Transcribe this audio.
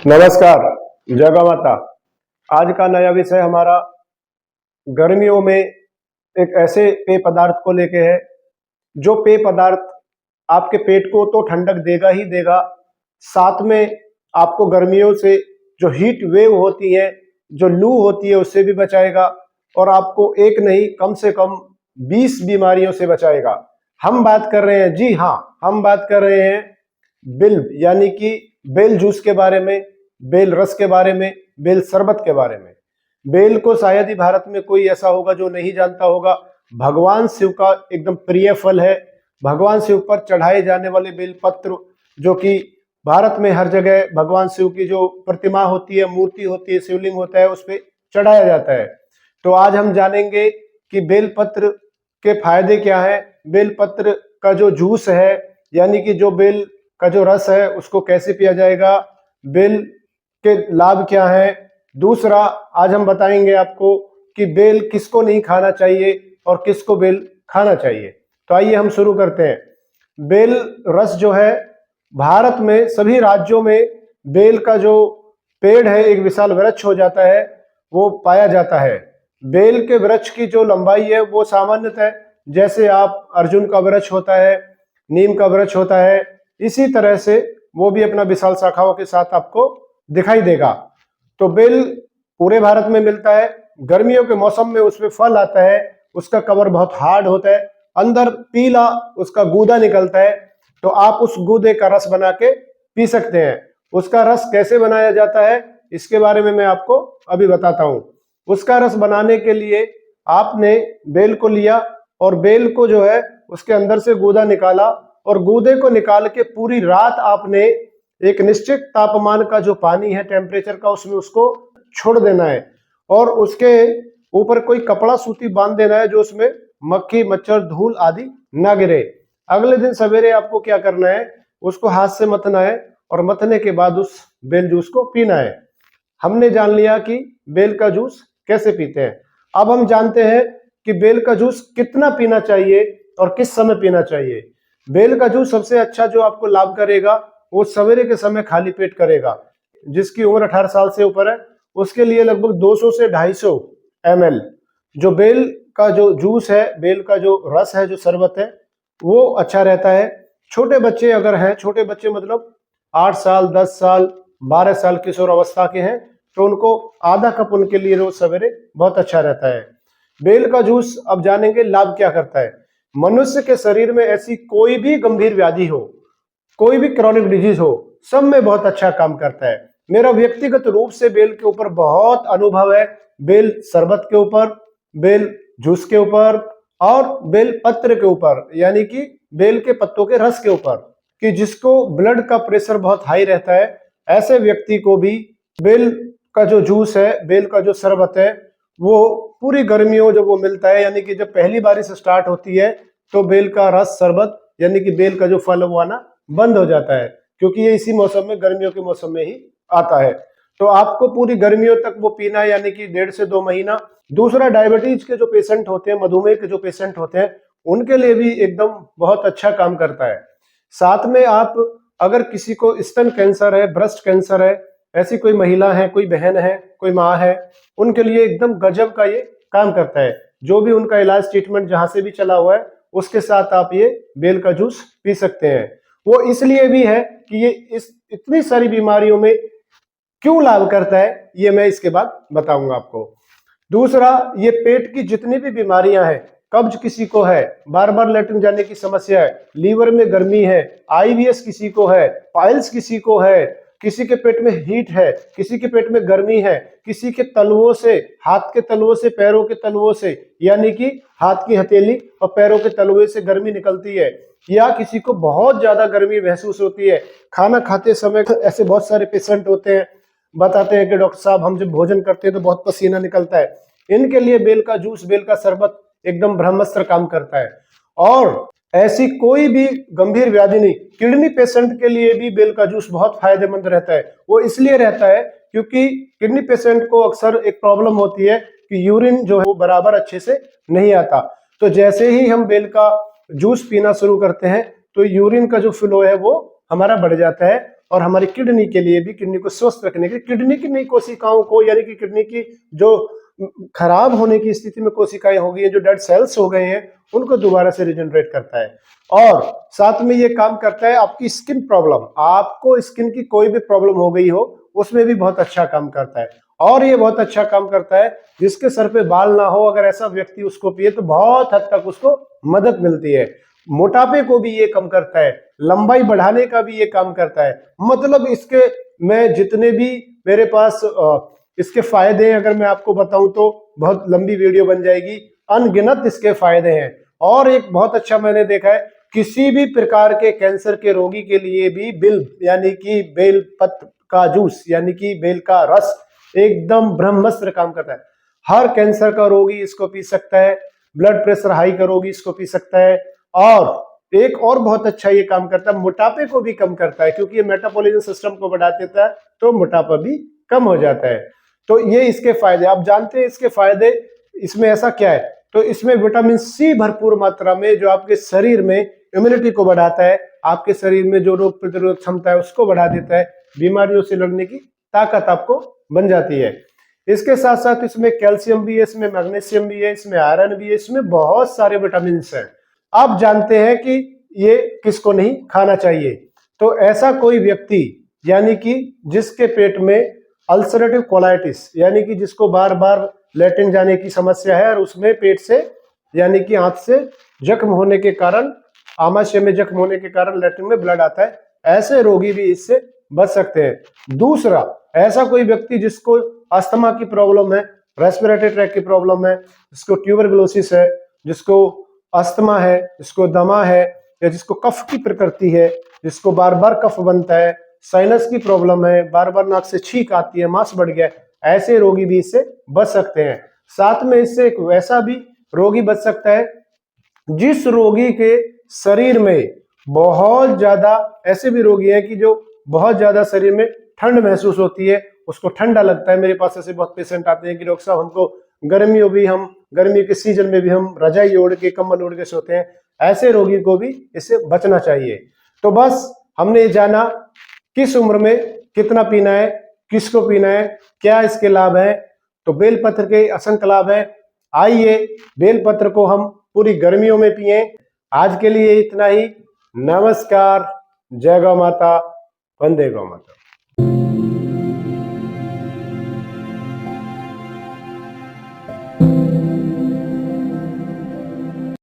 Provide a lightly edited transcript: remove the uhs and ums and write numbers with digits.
नमस्कार, जय गौ माता। आज का नया विषय हमारा गर्मियों में एक ऐसे पेय पदार्थ को लेके है जो पेय पदार्थ आपके पेट को तो ठंडक देगा ही देगा, साथ में आपको गर्मियों से जो हीट वेव होती है, जो लू होती है, उससे भी बचाएगा और आपको एक नहीं कम से कम 20 बीमारियों से बचाएगा। हम बात कर रहे हैं, जी हाँ, हम बात कर रहे हैं बिल्व यानी कि बेल जूस के बारे में, बेल रस के बारे में, बेल शरबत के बारे में। बेल को शायद ही भारत में कोई ऐसा होगा जो नहीं जानता होगा। भगवान शिव का एकदम प्रिय फल है। भगवान शिव पर चढ़ाए जाने वाले बेल पत्र, जो कि भारत में हर जगह भगवान शिव की जो प्रतिमा होती है, मूर्ति होती है, शिवलिंग होता है, उस पर चढ़ाया जाता है। तो आज हम जानेंगे कि बेल पत्र के फायदे क्या है, बेल पत्र का जो जूस है यानी कि जो बेल का जो रस है उसको कैसे पिया जाएगा, बेल के लाभ क्या है। दूसरा, आज हम बताएंगे आपको कि बेल किसको नहीं खाना चाहिए और किसको बेल खाना चाहिए। तो आइए हम शुरू करते हैं। बेल रस जो है, भारत में सभी राज्यों में बेल का जो पेड़ है एक विशाल वृक्ष हो जाता है, वो पाया जाता है। बेल के वृक्ष की जो लंबाई है वो सामान्यतः जैसे आप अर्जुन का वृक्ष होता है, नीम का वृक्ष होता है, इसी तरह से वो भी अपना विशाल शाखाओं के साथ आपको दिखाई देगा। तो बेल पूरे भारत में मिलता है। गर्मियों के मौसम में उसमें फल आता है, उसका कवर बहुत हार्ड होता है, अंदर पीला उसका गूदा निकलता है। तो आप उस गूदे का रस बना के पी सकते हैं। उसका रस कैसे बनाया जाता है इसके बारे में मैं आपको अभी बताता हूं। उसका रस बनाने के लिए आपने बेल को लिया और बेल को जो है उसके अंदर से गूदा निकाला और गूदे को निकाल के पूरी रात आपने एक निश्चित तापमान का जो पानी है टेम्परेचर का, उसमें उसको छोड़ देना है और उसके ऊपर कोई कपड़ा सूती बांध देना है जो उसमें मक्खी मच्छर धूल आदि ना गिरे। अगले दिन सवेरे आपको क्या करना है, उसको हाथ से मथना है और मथने के बाद उस बेल जूस को पीना है। हमने जान लिया कि बेल का जूस कैसे पीते हैं। अब हम जानते हैं कि बेल का जूस कितना पीना चाहिए और किस समय पीना चाहिए। बेल का जूस सबसे अच्छा जो आपको लाभ करेगा वो सवेरे के समय खाली पेट करेगा। जिसकी उम्र 18 साल से ऊपर है उसके लिए लगभग 200 से 250 ml जो बेल का जो जूस है, बेल का जो रस है, जो शरबत है, वो अच्छा रहता है। छोटे बच्चे अगर हैं, छोटे बच्चे मतलब 8 साल, 10 साल, 12 साल किशोर अवस्था के हैं, तो उनको आधा कप उनके लिए रोज सवेरे बहुत अच्छा रहता है। बेल का जूस अब जानेंगे लाभ क्या करता है। मनुष्य के शरीर में ऐसी कोई भी गंभीर व्याधि हो, कोई भी क्रॉनिक डिजीज हो, सब में बहुत अच्छा काम करता है। मेरा व्यक्तिगत रूप से बेल के ऊपर बहुत अनुभव है, बेल शरबत के ऊपर, बेल जूस के ऊपर और बेल पत्र के ऊपर यानी कि बेल के पत्तों के रस के ऊपर। कि जिसको ब्लड का प्रेशर बहुत हाई रहता है, ऐसे व्यक्ति को भी बेल का जो जूस है, बेल का जो शरबत है, वो पूरी गर्मियों जब वो मिलता है यानी कि जब पहली बारिश स्टार्ट होती है तो बेल का रस शरबत यानी कि बेल का जो फल वो आना बंद हो जाता है, क्योंकि ये इसी मौसम में, गर्मियों के मौसम में ही आता है। तो आपको पूरी गर्मियों तक वो पीना है यानी कि 1.5 से 2 महीना। दूसरा, डायबिटीज के जो पेशेंट होते हैं, मधुमेह के जो पेशेंट होते हैं, उनके लिए भी एकदम बहुत अच्छा काम करता है। साथ में आप अगर किसी को स्तन कैंसर है, ब्रेस्ट कैंसर है, ऐसी कोई महिला है, कोई बहन है, कोई माँ है, उनके लिए एकदम गजब का ये काम करता है। जो भी उनका इलाज ट्रीटमेंट जहां से भी चला हुआ है उसके साथ आप ये बेल का जूस पी सकते हैं। वो इसलिए भी है कि ये इस इतनी सारी बीमारियों में क्यों लाभ करता है, ये मैं इसके बाद बताऊंगा आपको। दूसरा, ये पेट की जितनी भी बीमारियां हैं, कब्ज किसी को है, बार बार लेटरिन जाने की समस्या है, लीवर में गर्मी है, आईबीएस किसी को है, पाइल्स किसी को है, किसी के पेट में हीट है, किसी के पेट में गर्मी है, किसी के तलवों से, हाथ के तलवों से, पैरों के तलवों से यानी कि हाथ की हथेली और पैरों के तलवे से गर्मी निकलती है, या किसी को बहुत ज्यादा गर्मी महसूस होती है, खाना खाते समय ऐसे बहुत सारे पेशेंट होते हैं, बताते हैं कि डॉक्टर साहब हम जब भोजन करते हैं तो बहुत पसीना निकलता है। इनके लिए बेल का जूस, बेल का शरबत एकदम ब्रह्मास्त्र काम करता है। और ऐसी कोई भी गंभीर व्याधि नहीं, किडनी पेशेंट के लिए भी बेल का जूस बहुत फायदेमंद रहता है। वो इसलिए रहता है क्योंकि किडनी पेशेंट को अक्सर एक प्रॉब्लम होती है कि यूरिन जो है वो बराबर अच्छे से नहीं आता। तो जैसे ही हम बेल का जूस पीना शुरू करते हैं तो यूरिन का जो फ्लो है वो हमारा बढ़ जाता है और हमारी किडनी के लिए भी, किडनी को स्वस्थ रखने के लिए, किडनी की नई कोशिकाओं को, यानी कि किडनी की जो खराब होने की स्थिति में कोशिकाएं हो गई है, जो डेड सेल्स हो गए हैं, उनको दोबारा से रिजनरेट करता है। और साथ में ये काम करता है आपकी स्किन प्रॉब्लम, आपको स्किन की कोई भी प्रॉब्लम हो गई हो उसमें भी बहुत अच्छा काम करता है। और ये बहुत अच्छा काम करता है जिसके सर पे बाल ना हो, अगर ऐसा व्यक्ति उसको पिए तो बहुत हद तक उसको मदद मिलती है। मोटापे को भी ये कम करता है, लंबाई बढ़ाने का भी ये काम करता है। मतलब इसके मैं जितने भी मेरे पास इसके फायदे हैं, अगर मैं आपको बताऊं तो बहुत लंबी वीडियो बन जाएगी। अनगिनत इसके फायदे हैं। और एक बहुत अच्छा मैंने देखा है, किसी भी प्रकार के कैंसर के रोगी के लिए भी बिल यानी कि बेल पत्र का जूस यानी कि बेल का रस एकदम ब्रह्मास्त्र काम करता है। हर कैंसर का रोगी इसको पी सकता है, ब्लड प्रेशर हाई का रोगी इसको पी सकता है। और एक और बहुत अच्छा ये काम करता है, मोटापे को भी कम करता है, क्योंकि ये मेटाबॉलिज्म सिस्टम को बढ़ा देता है तो मोटापा भी कम हो जाता है। तो ये इसके फायदे, आप जानते हैं इसके फायदे। इसमें ऐसा क्या है, तो इसमें विटामिन सी भरपूर मात्रा में, जो आपके शरीर में इम्यूनिटी को बढ़ाता है, आपके शरीर में जो रोग प्रतिरोधक क्षमता है उसको बढ़ा देता है, बीमारियों से लड़ने की ताकत आपको बन जाती है। इसके साथ साथ इसमें कैल्शियम भी है, इसमें मैग्नीशियम भी है, इसमें आयरन भी है, इसमें बहुत सारे विटामिन हैं। आप जानते हैं कि ये किसको नहीं खाना चाहिए, तो ऐसा कोई व्यक्ति यानी कि जिसके पेट में अल्सरेटिव कोलाइटिस यानी कि जिसको बार बार लैट्रिन जाने की समस्या है, और उसमें पेट से यानी कि हाथ से जख्म होने के कारण, आमाशय में जख्म होने के कारण लैट्रिन में ब्लड आता है, ऐसे रोगी भी इससे बच सकते हैं। दूसरा, ऐसा कोई व्यक्ति जिसको अस्थमा की प्रॉब्लम है, रेस्पिरेटरी ट्रैक की प्रॉब्लम है, जिसको ट्यूबरकुलोसिस है, जिसको अस्थमा है, जिसको दमा है, या जिसको कफ की प्रकृति है, जिसको बार बार कफ बनता है, साइनस की प्रॉब्लम है, बार बार नाक से छींक आती है, मांस बढ़ गया, ऐसे रोगी भी इससे बच सकते हैं। साथ में इससे एक वैसा भी रोगी बच सकता है जिस रोगी के शरीर में बहुत ज्यादा, ऐसे भी रोगी हैं कि जो बहुत ज्यादा शरीर में ठंड महसूस होती है, उसको ठंडा लगता है। मेरे पास ऐसे बहुत पेशेंट आते हैं कि डॉक्टर साहब हमको गर्मी के सीजन में भी हम रजाई ओढ़ के, कम्बल ओढ़ के सोते हैं। ऐसे रोगी को भी इससे बचना चाहिए। तो बस हमने जाना किस उम्र में कितना पीना है, किसको पीना है, क्या इसके लाभ है। तो बेलपत्र के असंख्य लाभ है। आइए बेलपत्र को हम पूरी गर्मियों में पिएं। आज के लिए इतना ही। नमस्कार। जय गौ माता, वंदे गौ माता।